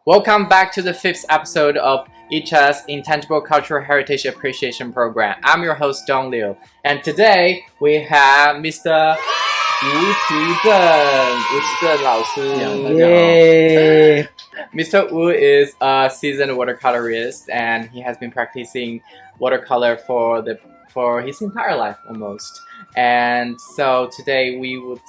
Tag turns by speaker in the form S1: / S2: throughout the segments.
S1: Welcome back to the 5th episode of ECHA's Intangible Cultural Heritage Appreciation Program. I'm your host, Dong Liu. And today we have Mr. Wu Qi Zhen.
S2: Yay!
S1: Mr. Wu is a seasoned watercolorist and he has been practicing watercolor for his entire life almost. And so today we would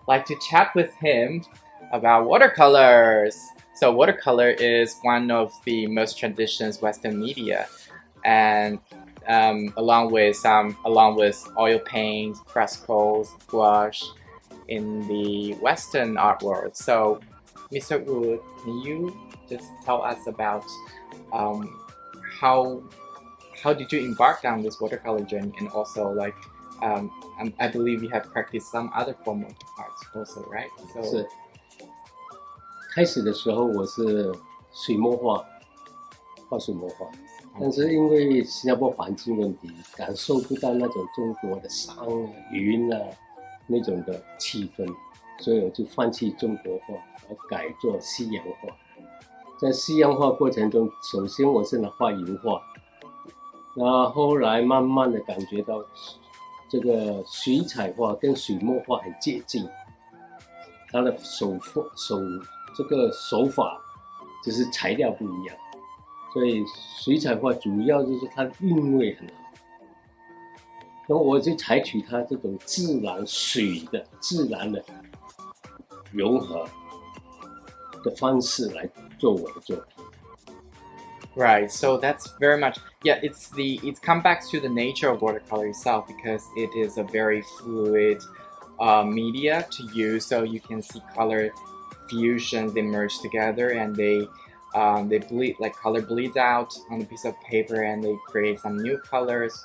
S1: like to chat with him about watercolors. So watercolor is one of the most traditional Western media, and along with oil paint, frescoes, gouache in the Western art world. So, Mr. Wu, can you just tell us about how did you embark on this watercolor journey, and also I believe you have practiced some other form of arts also, right? So.
S2: 是，开始的时候我是水墨画，画水墨画，但是因为新加坡环境问题，感受不到那种中国的山啊、云啊那种的气氛，所以我就放弃中国画，而改做西洋画。在西洋画过程中，首先我是拿画油画，那后来慢慢的感觉到这个水彩画跟水墨画很接近，它的这个手法就是材料不一样，所以水彩画主要就是它的韵味很好。那我就采取它这种自然的融合的方式来做我的作品。
S1: Right, so that's very much, it's come back to the nature of watercolor itself because it is a very fluid media to use, so you can see color fusions, they merge together and they bleed, like color bleeds out on a piece of paper and they create some new colors,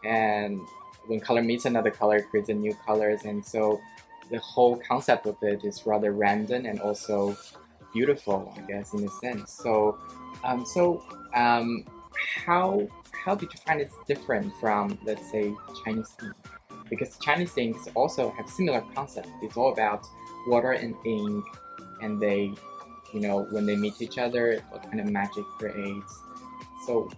S1: and when color meets another color it creates a new colors, and so the whole concept of it is rather random and also beautiful, I guess, in a sense. So how did you find it's different from, let's say, Chinese ink? Because Chinese inks also have similar concept. It's all about water and ink, and they, when they meet each other, what kind of magic creates. So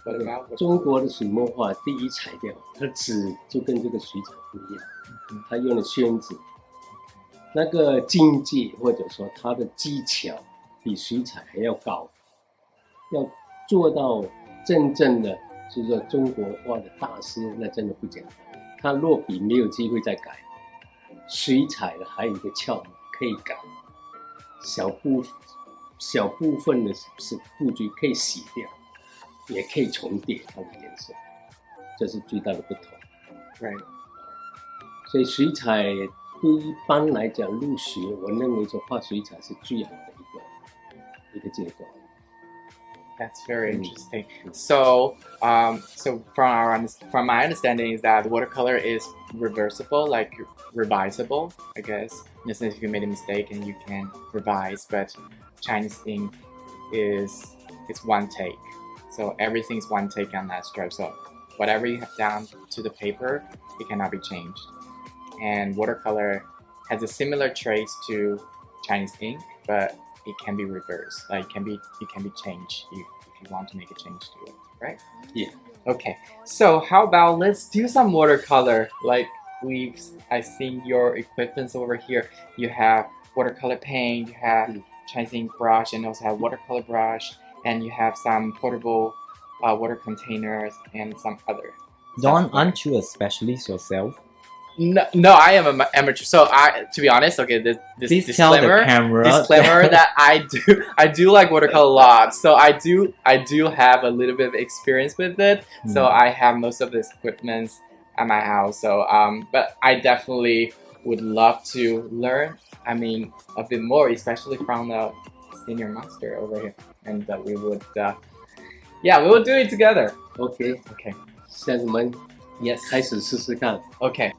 S1: what about
S2: 中国的水墨画第一材料，它的纸就跟这个水彩不一样，它用了宣纸，那个境界或者说它的技巧比水彩还要高，要做到真正的就是说中国画的大师，那真的不简单。他落笔没有机会再改，水彩的还有一个窍门可以改，小部分的布局可以洗掉，也可以重叠它的颜色，这是最大的不同。
S1: Right.
S2: 所以水彩对一般来讲入学，我认为说画水彩是最好的一个阶段。
S1: That's very interesting. So from my understanding is that watercolor is reversible, like revisable, I guess. In a sense, if you made a mistake and you can revise, but Chinese ink it's one take. So everything's one take on that stroke. So whatever you have done to the paper, it cannot be changed. And watercolor has a similar traits to Chinese ink, but it can be reversed. Like it can be changed if you want to make a change to it, right?
S2: Yeah.
S1: Okay. So how about let's do some watercolor? Like I've seen your equipments over here. You have watercolor paint, you have Chinese ink brush, and also have watercolor brush, and you have some portable water containers and some other.
S3: Don, aren't you a specialist yourself?
S1: No, I am an amateur. So to be honest, okay, this disclaimer that I do like watercolor a lot. So I do have a little bit of experience with it. So I have most of this equipment at my house. So but I definitely would love to learn. I mean, a bit more, especially from the senior master over here, and we would do it together.
S2: OK， 现在我们
S1: Yes
S2: 开始试试看。
S1: OK。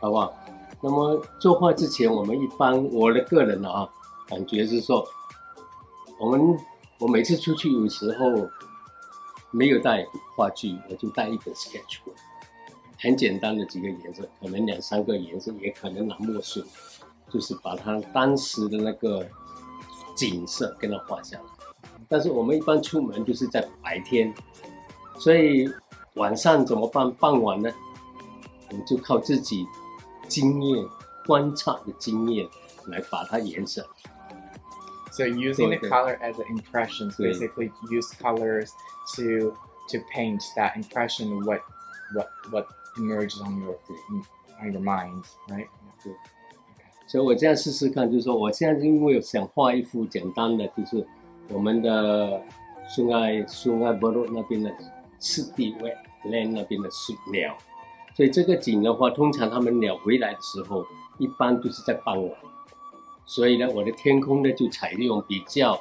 S2: 好不好？那么作画之前，我们一般我的个人感觉是说，我每次出去有时候没有带画具，我就带一本 sketchbook， 很简单的几个颜色，可能2-3个颜色，也可能拿墨水，就是把它当时的那个景色跟它画下来。但是我们一般出门就是在白天，所以晚上怎么办？傍晚呢，我们就靠自己经验、观察的经验来把它颜色。
S1: So using the color as an impression, basically use colors to paint that impression. What emerges on your mind, right?
S2: 对。所以我这样试试看，就是说，我现在因为想画一幅简单的，就是我们的Sungei Buloh那边的湿地land那边的鸟，所以这个景的话，通常他们鸟回来的时候，一般都是在傍晚。所以呢，我的天空呢就采用比较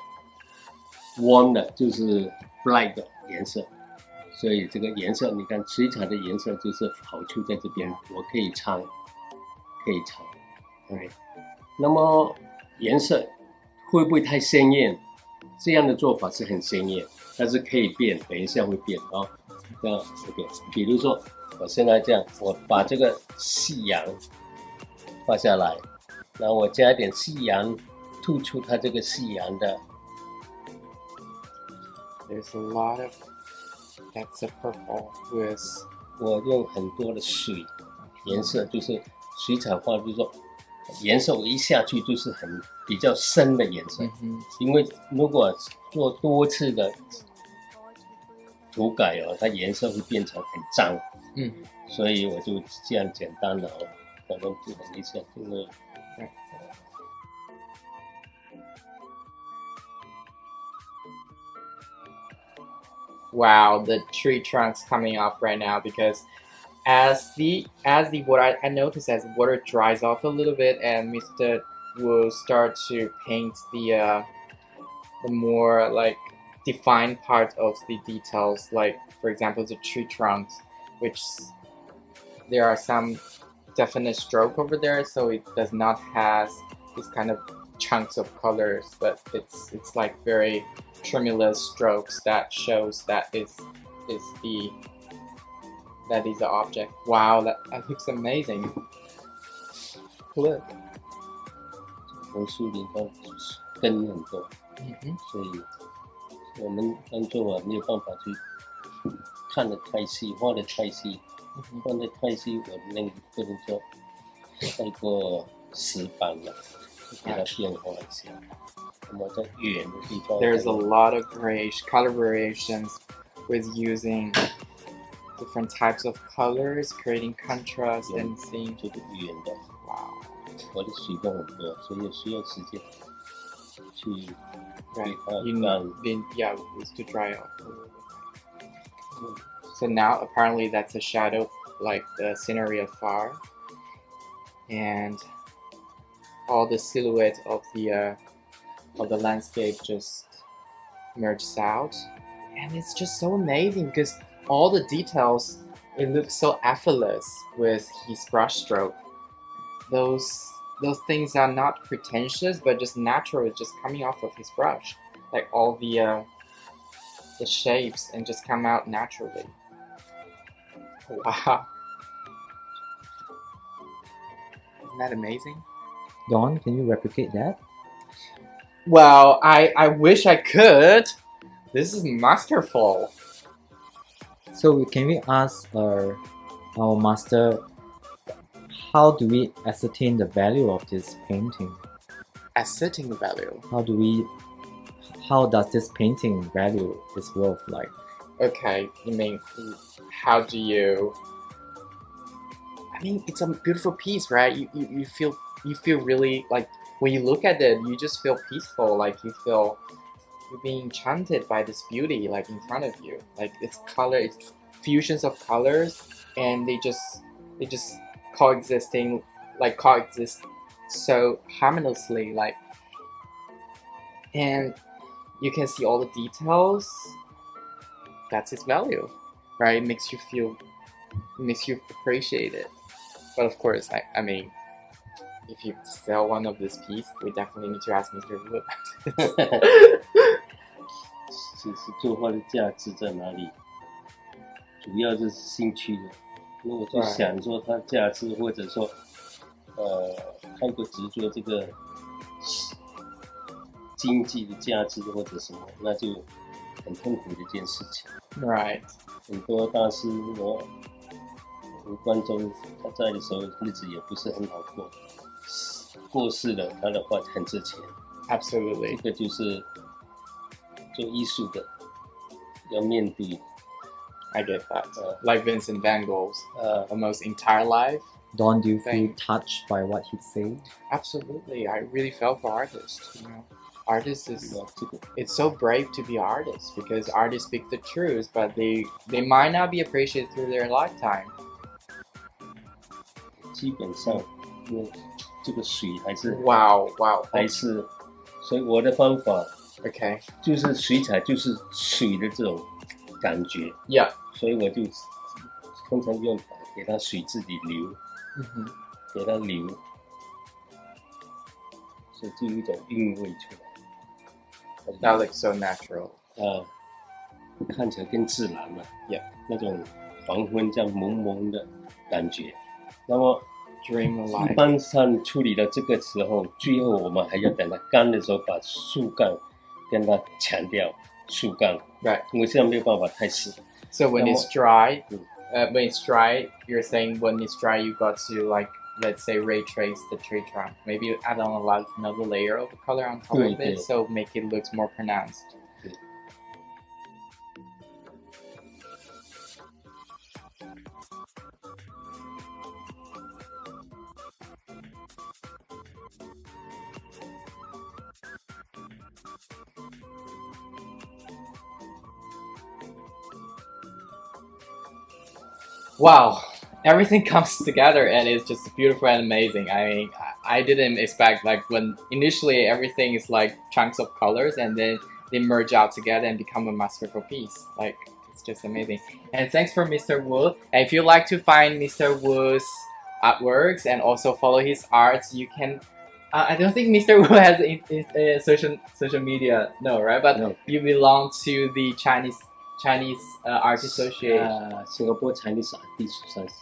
S2: warm 的，就是 bright 的颜色。所以这个颜色，你看水彩的颜色就是好处在这边，我可以藏。对。那么颜色会不会太鲜艳？这样的做法是很鲜艳，但是可以变，等一下会变啊。这样 OK。比如说，我现在这样，我把这个夕阳画下来。然后我加一点夕阳，突出它这个夕阳的。
S1: There's a lot of that's a purple with
S2: 我用很多的水颜色，就是水彩画，就是说颜色我一下去就是比较深的颜色。因为如果做多次的涂改哦，它颜色会变成很脏。所以我就这样简单的哦，可能涂一下，因为。
S1: Wow, the tree trunks coming off right now because as the water, I noticed as water dries off a little bit and Mr. will start to paint the more like defined part of the details, like for example the tree trunks, which there are some definite stroke over there, so it does not have this kind of chunks of colors, but it's like very tremulous strokes that shows that is the object. Wow, that looks amazing. Look.
S2: 红树林它根很多，所以我们当做没有办法去看得太细，画得太细，画得太细，我们不能说太过死板了，给它变化一下。
S1: There's a lot of color variations with using different types of colors, creating contrast and seeing.
S2: 这个圆的，
S1: Wow.
S2: 我的水分很多，所以需要时间去
S1: Right. It's to dry off. So now apparently that's a shadow, like the scenery afar, and all the silhouette of the landscape just merges out, and it's just so amazing because all the details, it looks so effortless with his brush stroke. Those things are not pretentious but just natural, just coming off of his brush, like all the shapes and just come out naturally. Wow, isn't that amazing?
S3: Don, can you replicate that?
S1: Well, I wish I could. This is masterful.
S3: So can we ask our master, how do we ascertain the value of this painting?
S1: Ascertain the value?
S3: How does this painting value its worth like?
S1: Okay, you mean, how do you... I mean, it's a beautiful piece, right? You feel really, like, when you look at it, you just feel peaceful, like you're being enchanted by this beauty, like in front of you. Like it's fusions of colors, and they just coexist so harmoniously, like, and you can see all the details. That's its value, right? It makes you appreciate it. But of course, I mean, if you sell one of this piece, we definitely need to ask Mr. Wu about it.
S2: 其实作画的价值在哪里？主要就是兴趣的。如果去想说它价值，或者说太过执着这个经济的价值或者什么，那就很痛苦的一件事情。
S1: Right.
S2: 很多大师吴冠中他在的时候日子也不是很好过，过世了，他的画很值钱。
S1: Absolutely.
S2: 这个就是做艺术的要面对。
S1: I get that. Like Vincent Van Gogh's
S2: 呃
S1: almost entire life.
S3: Don't you feel
S1: Thank-
S3: touched by what he said?
S1: Absolutely. I really felt for artists. You know, artists is
S2: 这个
S1: it's so brave to be artists because artists speak the truth, but they might not be appreciated through their lifetime.
S2: 基本上，因为这个水还是
S1: Wow, wow.
S2: 还是，所以我的方法
S1: Okay.
S2: 就是水彩就是水的这种感觉，
S1: Yeah.
S2: 所以我就通常用给它水自己流，
S1: Mhm.
S2: 给它流，所以就有一种韵味出来。
S1: That looks so natural.
S2: 看起来更自然了。
S1: Yeah.
S2: 那种黄昏这样蒙蒙的感觉。那么
S1: Dream
S2: 一
S1: alive.
S2: 般上处理到这个时候，最后我们还要等它干的时候，把树干跟它强调树干，
S1: Right.
S2: 因为这样没有办法太死。
S1: So when it's dry,
S2: Mm.
S1: when it's dry, you're saying when it's dry, you got to like, let's say, ray trace the tree trunk. Maybe you add on another layer of color on top of it,
S2: Yeah.
S1: so make it look more pronounced.
S2: Yeah.
S1: Wow, everything comes together and it's just beautiful and amazing. I mean, I didn't expect like when initially everything is like chunks of colors and then they merge out together and become a masterful piece. Like it's just amazing. And thanks for Mr. Wu. And if you like to find Mr. Wu's artworks and also follow his arts, you can. I don't think Mr. Wu has a social media, no, right? But
S2: No.
S1: you belong to the Chinese Art Association.
S2: Singapore Chinese Artist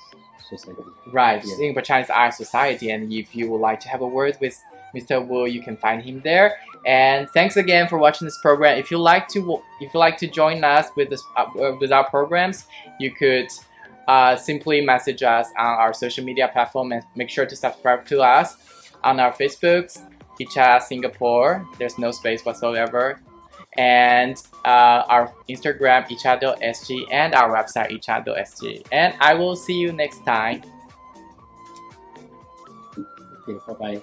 S2: Society.
S1: Right,
S2: Yeah.
S1: Singapore Chinese Art Society, and if you would like to have a word with Mr. Wu, you can find him there. And thanks again for watching this program. If you like to join us with with our programs, you could simply message us on our social media platform and make sure to subscribe to us on our Facebooks, Icha Singapore. There's no space whatsoever. And our Instagram icha.sg and our website icha.sg. And I will see you next time.
S2: Okay, bye bye.